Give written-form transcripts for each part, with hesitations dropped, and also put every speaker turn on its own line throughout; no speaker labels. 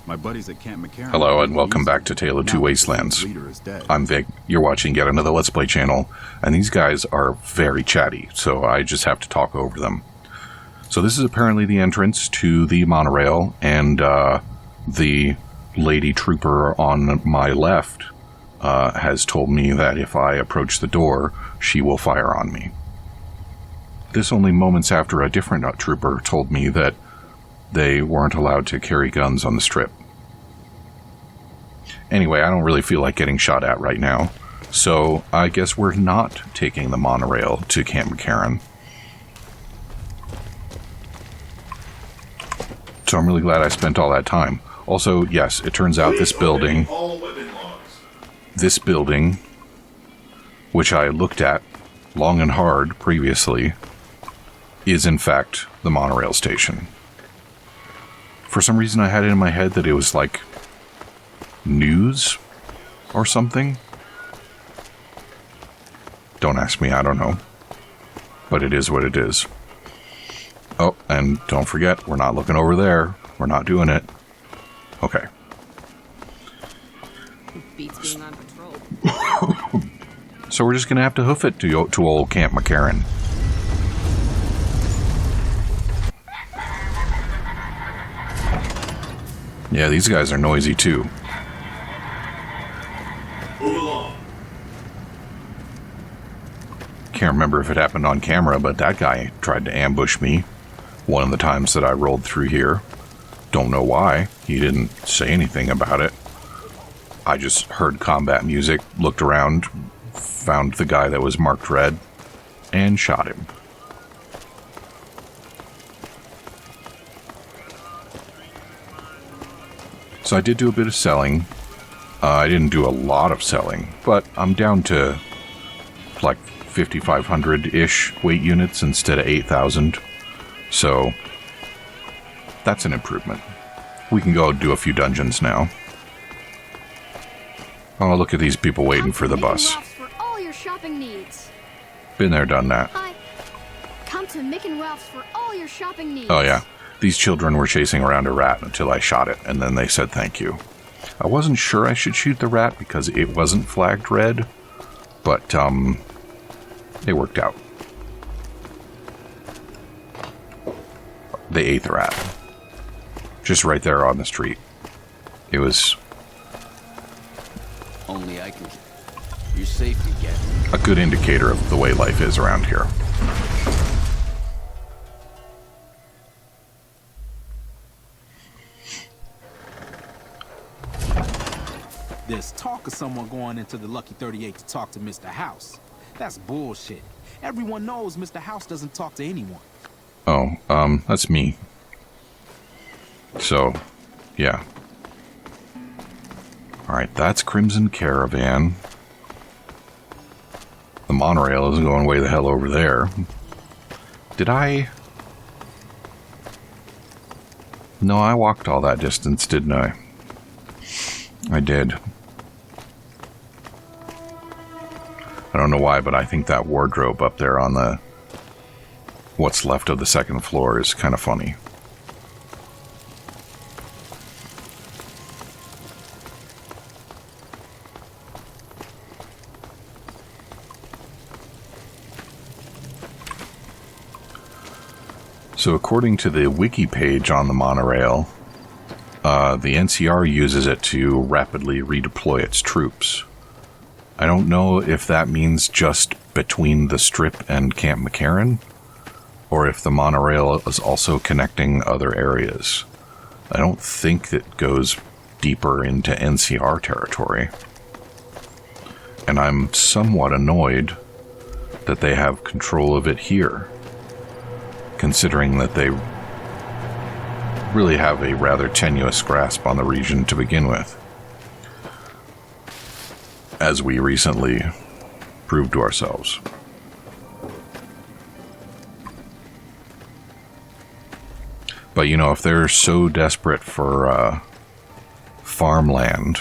My buddies at Camp McCarran.
Hello and welcome back to Tale of Two Wastelands. I'm Vic, you're watching yet another Let's Play channel, and these guys are very chatty, so I just have to talk over them. So this is apparently the entrance to the monorail, and the lady trooper on my left has told me that if I approach the door, she will fire on me. This only moments after a different trooper told me that they weren't allowed to carry guns on the strip. Anyway, I don't really feel like getting shot at right now, so I guess we're not taking the monorail to Camp McCarran. So I'm really glad I spent all that time. Also, yes, it turns out this building, which I looked at long and hard previously, is in fact the monorail station. For some reason I had it in my head that it was like news or something. Don't ask me, I don't know. But it is what it is. Oh, and don't forget, we're not looking over there. We're not doing it. Okay.
Beats being on patrol.
So we're just gonna have to hoof it to old Camp McCarran. Yeah, these guys are noisy too.
Move along.
Can't remember if it happened on camera, but that guy tried to ambush me one of the times that I rolled through here. Don't know why. He didn't say anything about it. I just heard combat music, looked around, found the guy that was marked red, and shot him. So I did do a bit of selling. I didn't do a lot of selling, but I'm down to like 5,500-ish weight units instead of 8,000. So that's an improvement. We can go do a few dungeons now. Oh, look at these people waiting for the bus.
For all your shopping needs.
Been there, done that.
Hi. Come to Mick and Ralph's for all your shopping needs.
Oh yeah. These children were chasing around a rat until I shot it, and then they said thank you. I wasn't sure I should shoot the rat because it wasn't flagged red, but, it worked out. They ate the rat. Just right there on the street. It was...
Only I can... You're safe to get.
a good indicator of the way life is around here.
There's talk of someone going into the Lucky 38 to talk to Mr. House. That's bullshit. Everyone knows Mr. House doesn't talk to anyone.
Oh, that's me. So, yeah. Alright, that's Crimson Caravan. The monorail is going way the hell over there. Did I... No, I walked all that distance, didn't I? I did. I don't know why, but I think that wardrobe up there on the... what's left of the second floor is kind of funny. So according to the wiki page on the monorail, the NCR uses it to rapidly redeploy its troops. I don't know if that means just between the Strip and Camp McCarran, or if the monorail is also connecting other areas. I don't think it goes deeper into NCR territory. And I'm somewhat annoyed that they have control of it here, considering that they really have a rather tenuous grasp on the region to begin with, as we recently proved to ourselves. But you know, if they're so desperate for farmland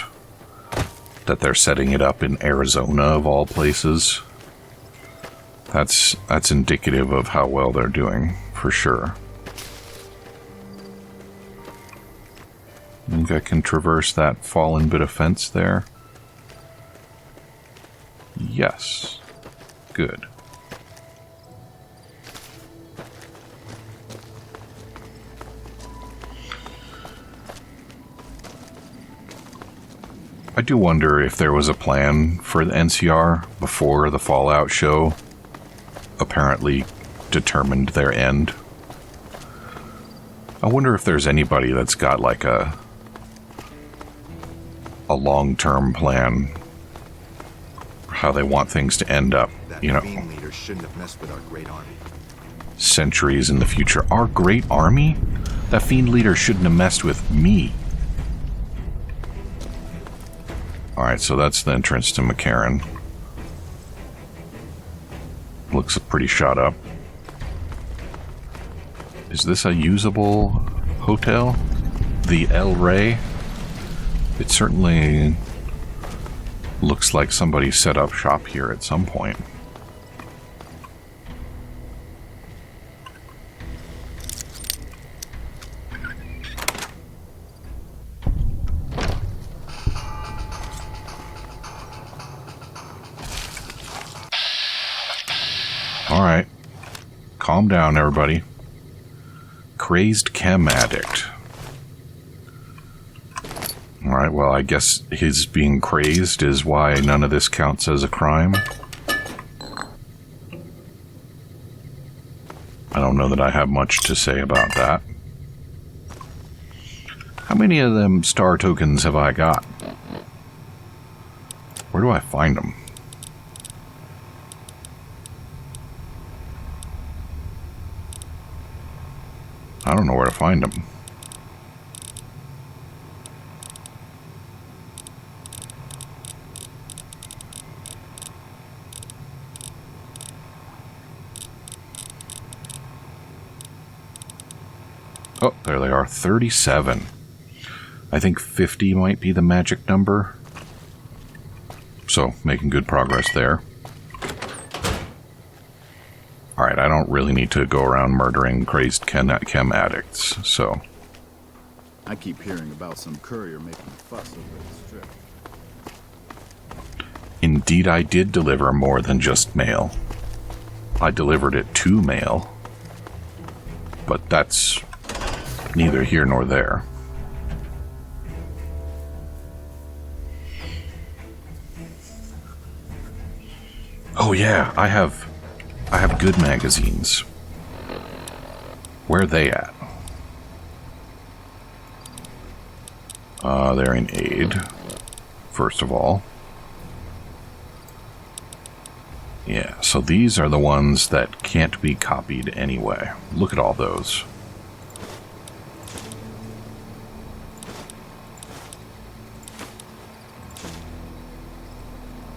that they're setting it up in Arizona of all places, that's indicative of how well they're doing, for sure. think I can traverse that fallen bit of fence there. Yes. Good. I do wonder if there was a plan for the NCR before the Fallout show apparently determined their end. I wonder if there's anybody that's got like a long-term plan for how they want things to end up,
That
you know,
fiend leader shouldn't have messed with our great army.
centuries in the future. Our great army? That fiend leader shouldn't have messed with me. Alright, so that's the entrance to McCarran. Looks pretty shot up. Is this a usable hotel? The El Rey? It certainly looks like somebody set up shop here at some point. Alright. Calm down, everybody. Crazed chem addict. Alright, well, I guess his being crazed is why none of this counts as a crime. I don't know that I have much to say about that. How many of them star tokens have I got? Where do I find them? I don't know where to find them. Oh, there they are. 37. I think 50 might be the magic number. So, making good progress there. Alright, I don't really need to go around murdering crazed chem addicts, so...
I keep hearing about some courier making a fuss over the strip.
Indeed, I did deliver more than just mail. I delivered it to mail. But that's neither here nor there. Oh yeah, I have good magazines. Where are they at? They're in aid, first of all. Yeah, so these are the ones that can't be copied anyway. Look at all those.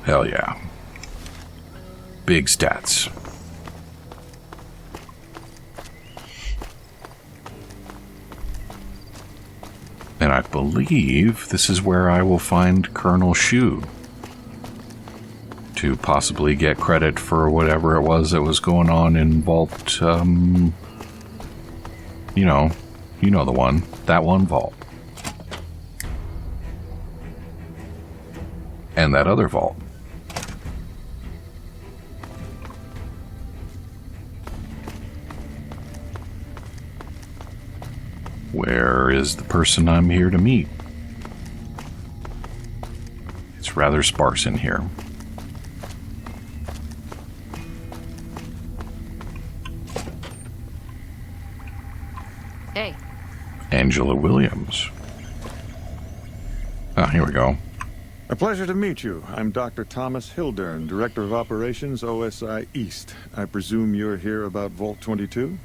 Hell yeah. Big stats. And I believe this is where I will find Colonel Shu to possibly get credit for whatever it was that was going on in Vault, you know the one. That one vault. And that other vault. Where is the person I'm here to meet? It's rather sparse in here.
Hey.
Angela Williams. Ah, here we go.
A pleasure to meet you. I'm Dr. Thomas Hildern, Director of Operations, OSI East. I presume you're here about Vault 22?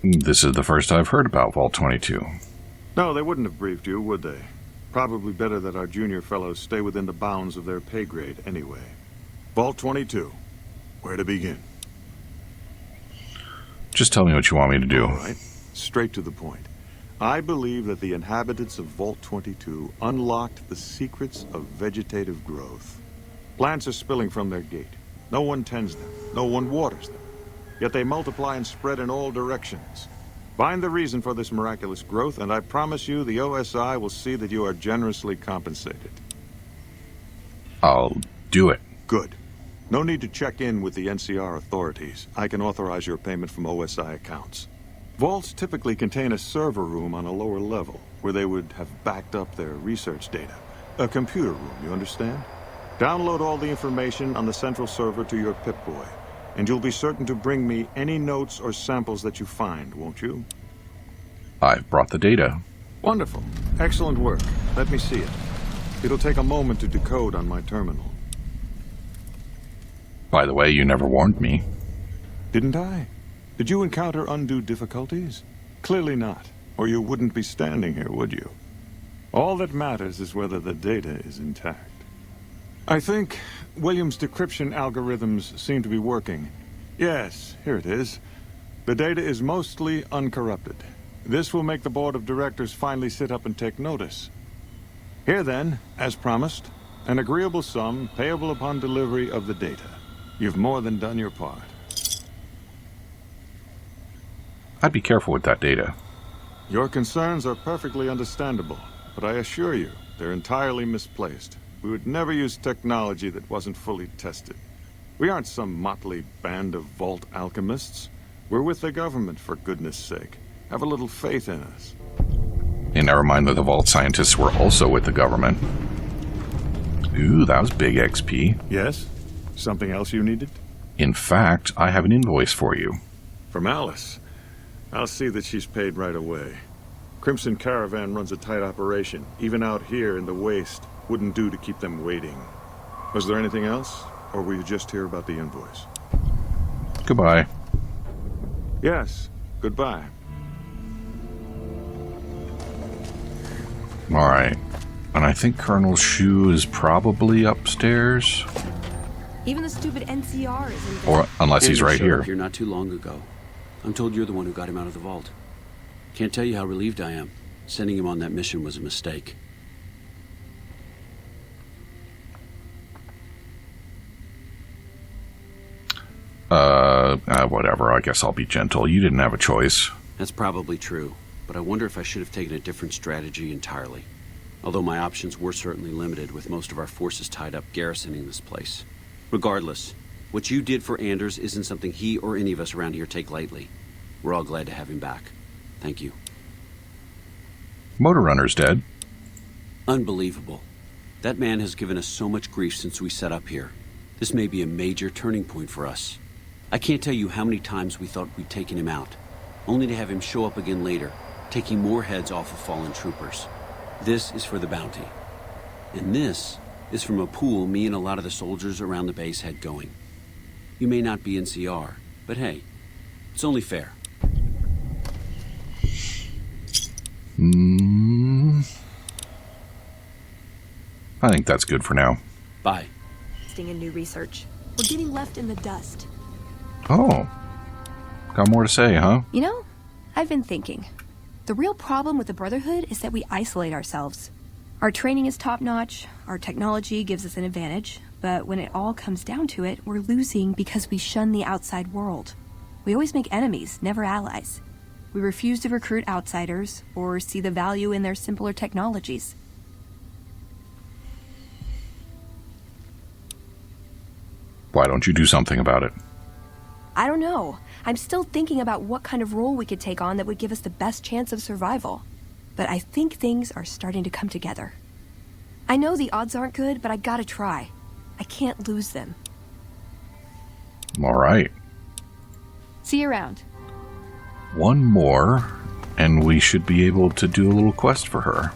This is the first I've heard about Vault 22.
No, they wouldn't have briefed you, would they? Probably better that our junior fellows stay within the bounds of their pay grade anyway. Vault 22. Where to begin?
Just tell me what you want me to do.
All right. Straight to the point. I believe that the inhabitants of Vault 22 unlocked the secrets of vegetative growth. Plants are spilling from their gate. No one tends them. No one waters them. Yet they multiply and spread in all directions. Find the reason for this miraculous growth, and I promise you the OSI will see that you are generously compensated.
I'll do it.
Good. No need to check in with the NCR authorities. I can authorize your payment from OSI accounts. Vaults typically contain a server room on a lower level, where they would have backed up their research data. A computer room, you understand? Download all the information on the central server to your Pip-Boy, and you'll be certain to bring me any notes or samples that you find, won't you?
I've brought the data.
Wonderful. Excellent work. Let me see it. It'll take a moment to decode on my terminal.
By the way, you never warned me.
Didn't I? Did you encounter undue difficulties? Clearly not, or you wouldn't be standing here, would you? All that matters is whether the data is intact. I think Williams' decryption algorithms seem to be working. Yes, here it is. The data is mostly uncorrupted. This will make the board of directors finally sit up and take notice. Here then, as promised, an agreeable sum payable upon delivery of the data. You've more than done your part.
I'd be careful with that data.
Your concerns are perfectly understandable, but I assure you, they're entirely misplaced. We would never use technology that wasn't fully tested. We aren't some motley band of vault alchemists. We're with the government, for goodness sake. Have a little faith in us.
And never mind that the vault scientists were also with the government. Ooh, that was big XP.
Yes? Something else you needed?
In fact, I have an invoice for you.
From Alice. I'll see that she's paid right away. Crimson Caravan runs a tight operation. Even out here in the waste, wouldn't do to keep them waiting. Was there anything else? Or were you just here about the invoice?
Goodbye.
Yes. Goodbye.
Alright. And I think Colonel Shu is probably upstairs.
Even the stupid NCR is in
Or unless he's right
Andrew showed
here.
up here not too long ago. I'm told you're the one who got him out of the vault. Can't tell you how relieved I am. Sending him on that mission was a mistake.
Whatever. I guess I'll be gentle. You didn't have a choice.
That's probably true, but I wonder if I should have taken a different strategy entirely. Although my options were certainly limited, with most of our forces tied up garrisoning this place. Regardless, what you did for Anders isn't something he or any of us around here take lightly. We're all glad to have him back. Thank you.
Motor Runner's dead.
Unbelievable. That man has given us so much grief since we set up here. This may be a major turning point for us. I can't tell you how many times we thought we'd taken him out, only to have him show up again later, taking more heads off of fallen troopers. This is for the bounty. And this is from a pool me and a lot of the soldiers around the base had going. You may not be NCR, but hey, it's only fair.
I think that's good for now.
Bye.
In new research. We're getting left in the dust.
Oh. Got more to say, huh?
You know, I've been thinking. The real problem with the Brotherhood is that we isolate ourselves. Our training is top-notch, our technology gives us an advantage, but when it all comes down to it, we're losing because we shun the outside world. We always make enemies, never allies. We refuse to recruit outsiders or see the value in their simpler technologies.
Why don't you do something about it?
I don't know. I'm still thinking about what kind of role we could take on that would give us the best chance of survival. But I think things are starting to come together. I know the odds aren't good, but I gotta try. I can't lose them.
All right.
See you around.
One more, and we should be able to do a little quest for her.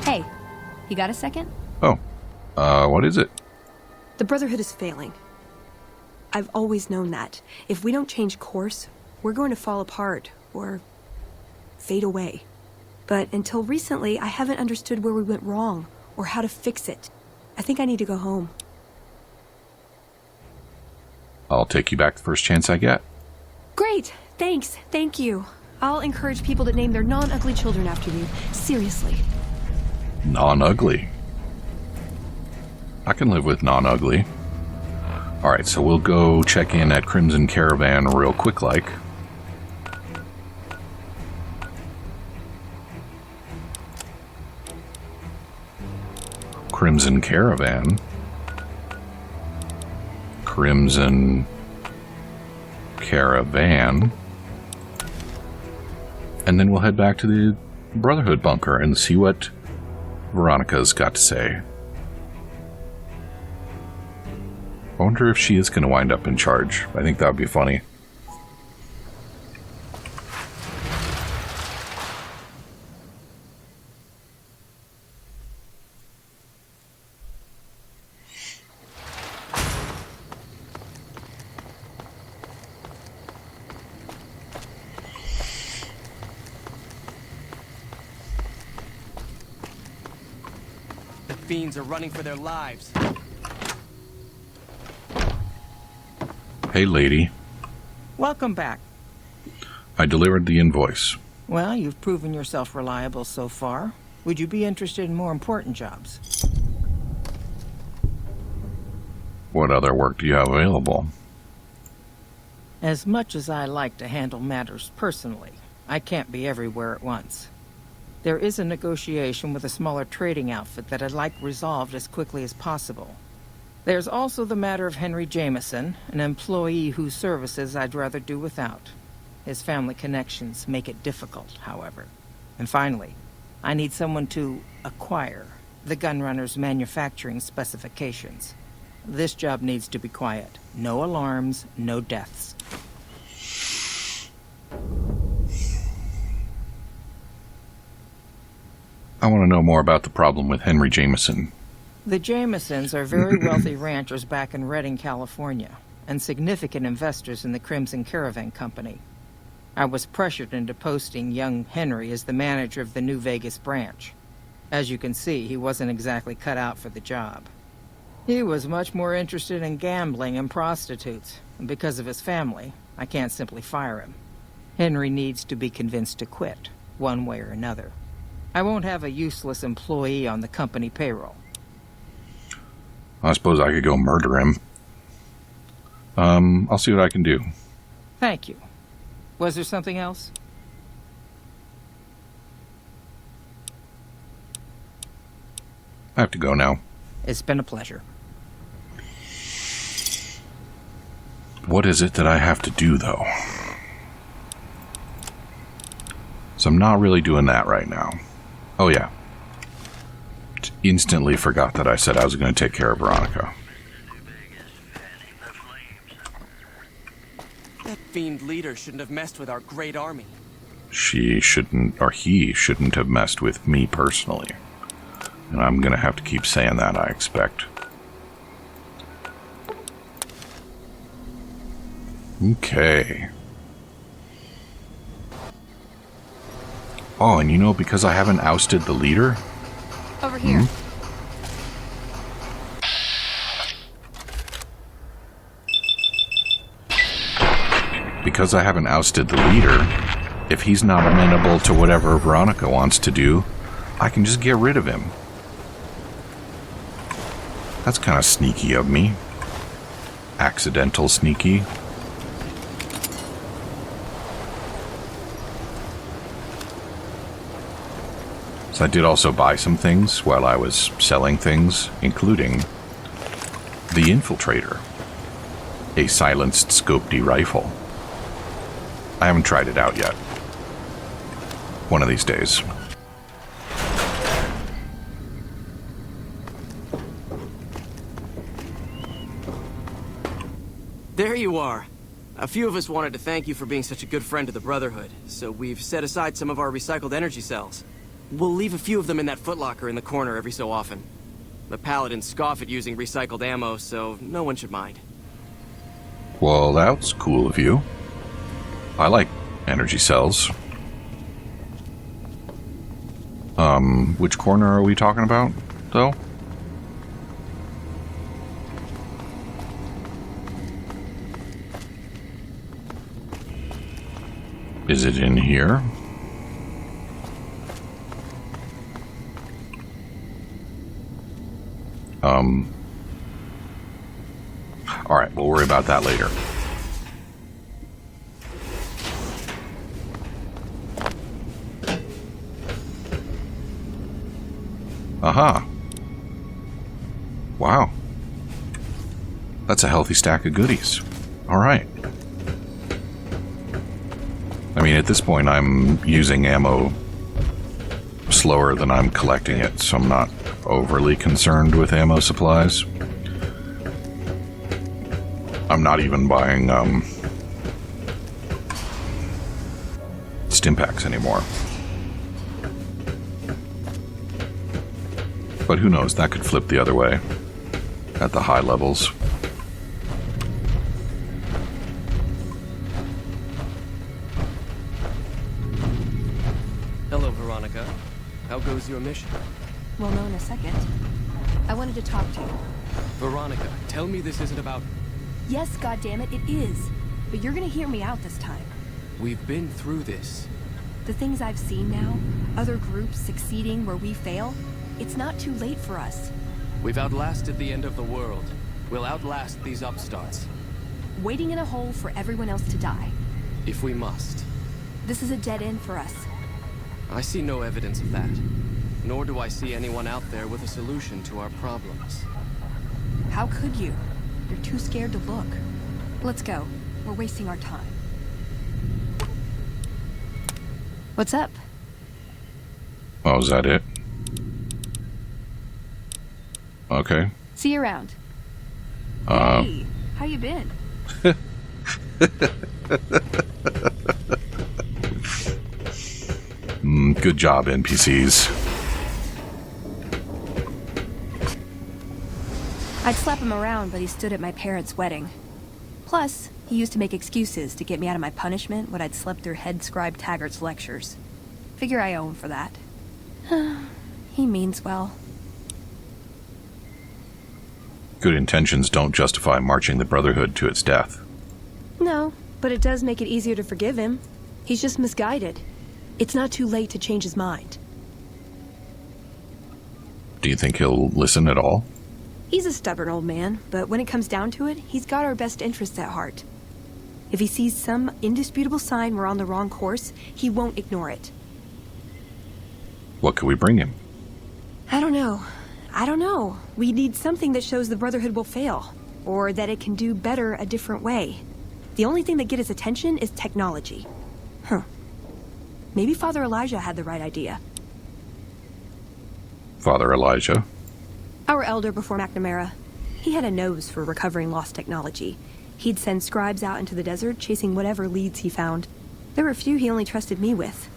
Hey, you got a second?
Oh, what is it?
The Brotherhood is failing. I've always known that. If we don't change course, we're going to fall apart, or fade away. But until recently, I haven't understood where we went wrong, or how to fix it. I think I need to go home.
I'll take you back the first chance I get.
Great! Thanks. Thank you. I'll encourage people to name their non-ugly children after you. Seriously.
Non-ugly. I can live with non-ugly. Alright, so we'll go check in at Crimson Caravan real quick like. Crimson Caravan. Crimson Caravan. And then we'll head back to the Brotherhood bunker and see what Veronica's got to say. I wonder if she is going to wind up in charge. I think that would be funny.
The fiends are running for their lives.
Hey, lady.
Welcome back.
I delivered the invoice.
Well, you've proven yourself reliable so far. Would you be interested in more important jobs?
What other work do you have available?
As much as I like to handle matters personally, I can't be everywhere at once. There is a negotiation with a smaller trading outfit that I'd like resolved as quickly as possible. There's also the matter of Henry Jameson, an employee whose services I'd rather do without. His family connections make it difficult, however. And finally, I need someone to acquire the Gunrunner's manufacturing specifications. This job needs to be quiet. No alarms, no deaths.
I want to know more about the problem with Henry Jameson.
The Jamesons are very wealthy ranchers back in Redding, California, and significant investors in the Crimson Caravan Company. I was pressured into posting young Henry as the manager of the New Vegas branch. As you can see, he wasn't exactly cut out for the job. He was much more interested in gambling and prostitutes, and because of his family, I can't simply fire him. Henry needs to be convinced to quit, one way or another. I won't have a useless employee on the company payroll.
I suppose I could go murder him. I'll see what I can do.
Thank you. Was there something else?
I have to go now.
It's been a pleasure.
What is it that I have to do, though? So I'm not really doing that right now. Oh, yeah. Instantly forgot that I said I was going to take care of Veronica.
That fiend leader shouldn't have messed with our great army.
She shouldn't, or he shouldn't have messed with me personally. And I'm going to have to keep saying that, I expect. Okay. Oh, and you know, because I haven't ousted the leader...
Over here.
Because I haven't ousted the leader, if he's not amenable to whatever Veronica wants to do, I can just get rid of him. That's kind of sneaky of me. Accidental sneaky. So I did also buy some things while I was selling things, including the Infiltrator, a silenced Scope D rifle. I haven't tried it out yet. One of these days.
There you are. A few of us wanted to thank you for being such a good friend to the Brotherhood, so we've set aside some of our recycled energy cells. We'll leave a few of them in that footlocker in the corner every so often. The Paladins scoff at using recycled ammo, so no one should mind.
Well, that's cool of you. I like energy cells. Which corner are we talking about, though? Is it in here? Alright, We'll worry about that later. Aha. Wow. That's a healthy stack of goodies. Alright. I mean, at this point, I'm using ammo slower than I'm collecting it, so I'm not overly concerned with ammo supplies. I'm not even buying stim packs anymore. But who knows, that could flip the other way at the high levels.
Hello, Veronica. How goes your mission?
We'll know in a second. I wanted to talk to you.
Veronica, tell me this isn't about...
Yes, goddammit, it is. But you're gonna hear me out this time.
We've been through this.
The things I've seen now, other groups succeeding where we fail, it's not too late for us.
We've outlasted the end of the world. We'll outlast these upstarts.
Waiting in a hole for everyone else to die.
If we must.
This is a dead end for us.
I see no evidence of that. Nor do I see anyone out there with a solution to our problems.
How could you? You're too scared to look. Let's go. We're wasting our time. What's up?
Oh, is that it? Okay.
See you around. Hey, how you been?
Good job, NPCs.
I'd slap him around, but he stood at my parents' wedding. Plus, he used to make excuses to get me out of my punishment when I'd slept through Head Scribe Taggart's lectures. Figure I owe him for that. He means well.
Good intentions don't justify marching the Brotherhood to its death.
No, but it does make it easier to forgive him. He's just misguided. It's not too late to change his mind.
Do you think he'll listen at all?
He's a stubborn old man, but when it comes down to it, he's got our best interests at heart. If he sees some indisputable sign we're on the wrong course, he won't ignore it.
What could we bring him?
I don't know. We need something that shows the Brotherhood will fail, or that it can do better a different way. The only thing that gets his attention is technology. Maybe Father Elijah had the right idea.
Father Elijah?
Our elder before McNamara. He had a nose for recovering lost technology. He'd send scribes out into the desert chasing whatever leads he found. There were a few he only trusted me with.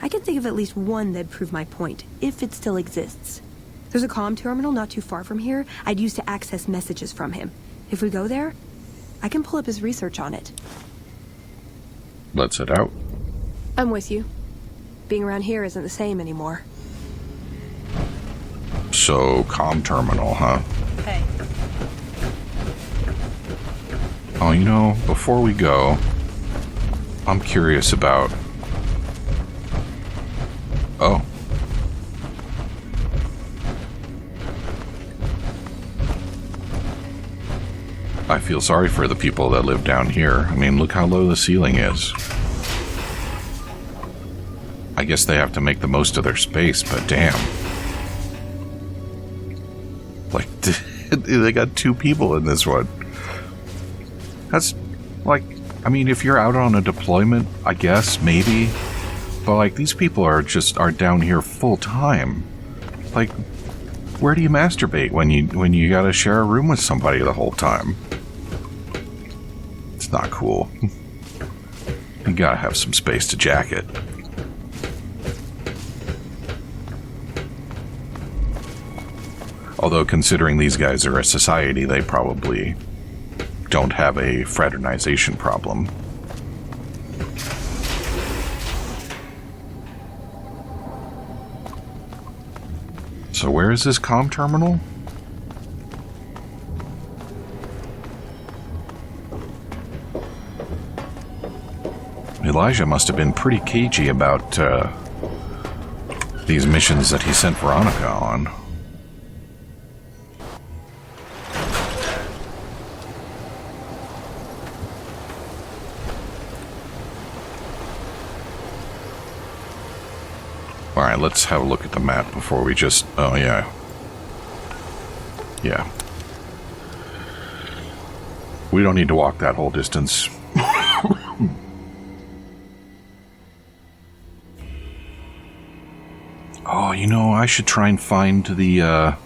I can think of at least one that'd prove my point, if it still exists. There's a comm terminal not too far from here I'd use to access messages from him. If we go there, I can pull up his research on it.
Let's head out.
I'm with you. Being around here isn't the same anymore.
So, comm terminal, huh?
Hey.
Oh, you know, before we go, I'm curious about... Oh. I feel sorry for the people that live down here. I mean, look how low the ceiling is. I guess they have to make the most of their space, but damn. Like, they got 2 people in this one. That's, like, I mean, if you're out on a deployment, I guess, maybe. But, like, these people are down here full time. Like, where do you masturbate when you gotta share a room with somebody the whole time? It's not cool. You gotta have some space to jack it. Although, considering these guys are a society, they probably don't have a fraternization problem. So where is this comm terminal? Elijah must have been pretty cagey about these missions that he sent Veronica on. Alright, let's have a look at the map before we just... Oh, yeah. Yeah. We don't need to walk that whole distance. Oh, you know, I should try and find the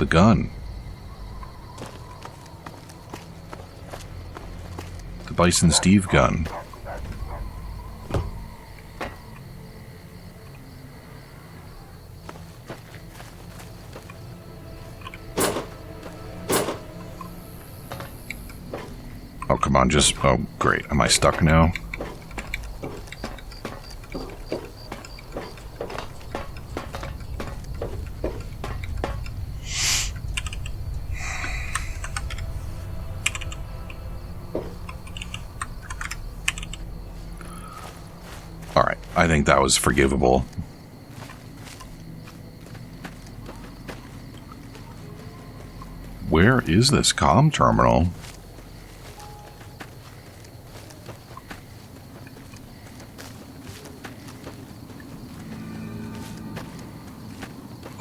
gun. The Bison Steve gun. Oh, come on, just... Oh, great. Am I stuck now? Alright, I think that was forgivable. Where is this comm terminal?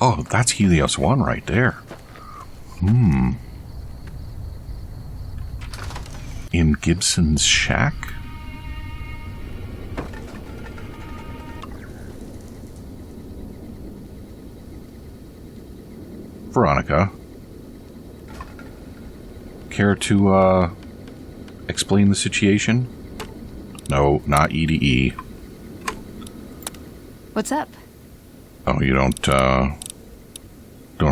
Oh, that's Helios 1 right there. In Gibson's shack? Veronica, care to, explain the situation? No, not EDE.
What's up?
Oh, you don't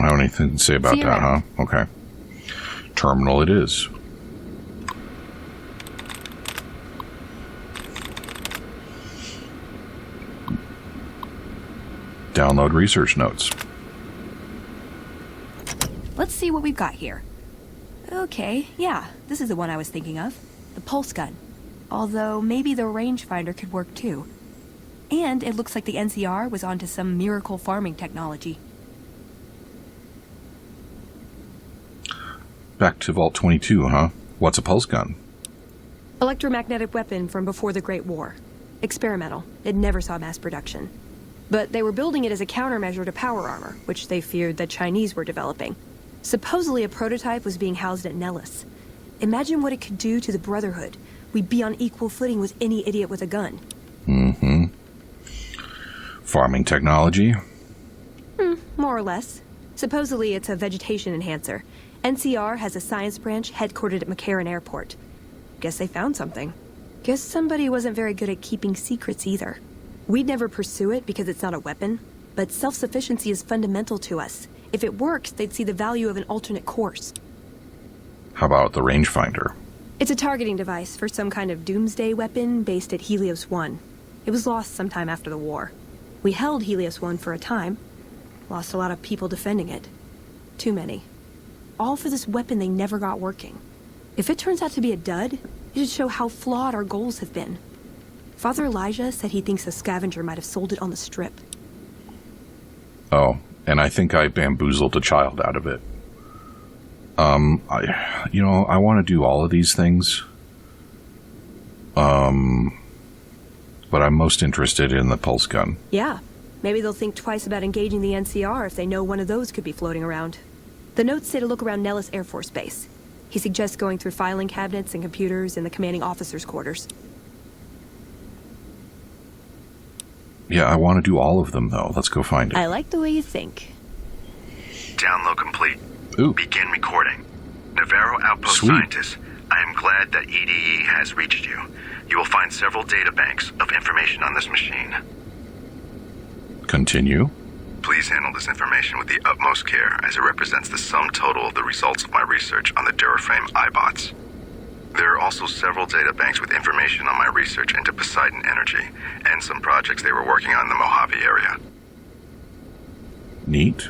have anything to say about that, huh? Okay. Terminal it is. Download research notes.
Let's see what we've got here. Okay, yeah, this is the one I was thinking of. The pulse gun. Although, maybe the rangefinder could work too. And it looks like the NCR was onto some miracle farming technology.
Back to Vault 22, huh? What's a pulse gun?
Electromagnetic weapon from before the Great War. Experimental. It never saw mass production. But they were building it as a countermeasure to power armor, which they feared the Chinese were developing. Supposedly a prototype was being housed at Nellis. Imagine what it could do to the Brotherhood. We'd be on equal footing with any idiot with a gun.
Mm-hmm. Farming technology?
More or less. Supposedly it's a vegetation enhancer. NCR has a science branch headquartered at McCarran Airport. Guess they found something. Guess somebody wasn't very good at keeping secrets either. We'd never pursue it because it's not a weapon, but self-sufficiency is fundamental to us. If it works, they'd see the value of an alternate course.
How about the rangefinder?
It's a targeting device for some kind of doomsday weapon based at Helios 1. It was lost sometime after the war. We held Helios 1 for a time. Lost a lot of people defending it. Too many. All for this weapon they never got working. If it turns out to be a dud, it should show how flawed our goals have been. Father Elijah said he thinks a scavenger might have sold it on the strip.
Oh, and I think I bamboozled a child out of it. I want to do all of these things. But I'm most interested in the pulse gun.
Yeah. Maybe they'll think twice about engaging the NCR if they know one of those could be floating around. The notes say to look around Nellis Air Force Base. He suggests going through filing cabinets and computers in the commanding officer's quarters.
Yeah, I want to do all of them, though. Let's go find it.
I like the way you think.
Download complete.
Ooh.
Begin recording. Navarro Outpost
Sweet.
Scientist, I am glad that EDE has reached you. You will find several data banks of information on this machine.
Continue.
Please handle this information with the utmost care, as it represents the sum total of the results of my research on the Duraframe iBots. There are also several data banks with information on my research into Poseidon Energy, and some projects they were working on in the Mojave area.
Neat.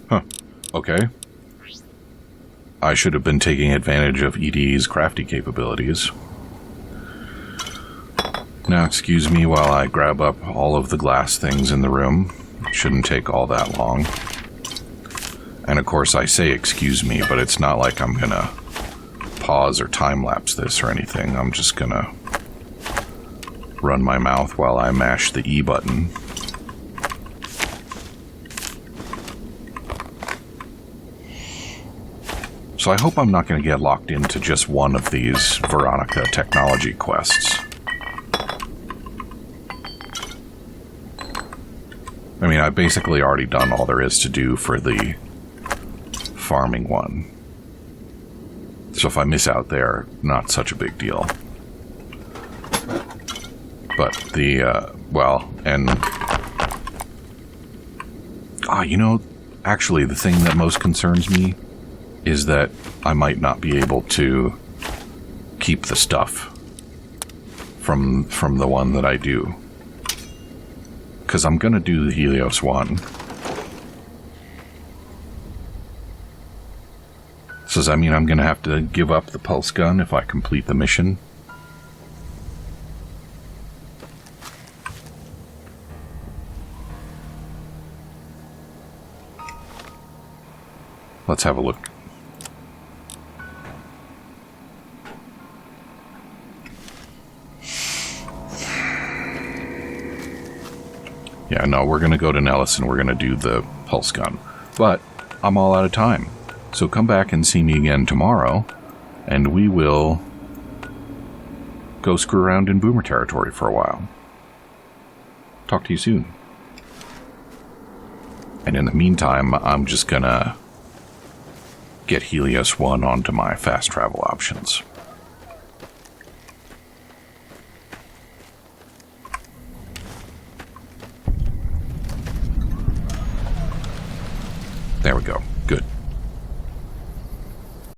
Huh. Okay. I should have been taking advantage of EDE's crafty capabilities. Now, excuse me while I grab up all of the glass things in the room. It shouldn't take all that long. And of course, I say excuse me, but it's not like I'm gonna pause or time-lapse this or anything. I'm just gonna run my mouth while I mash the E button. So I hope I'm not going to get locked into just one of these Veronica technology quests. I mean, I've basically already done all there is to do for the farming one. So if I miss out there, not such a big deal. But the, well, and... you know, actually the thing that most concerns me is that I might not be able to keep the stuff from the one that I do. Because I'm going to do the Helios one. So does that mean I'm going to have to give up the pulse gun if I complete the mission? Let's have a look. Yeah, no, we're going to go to Nellis and we're going to do the pulse gun. But I'm all out of time. So come back and see me again tomorrow, and we will go screw around in Boomer territory for a while. Talk to you soon. And in the meantime, I'm just going to get Helios 1 onto my fast travel options. There we go. Good.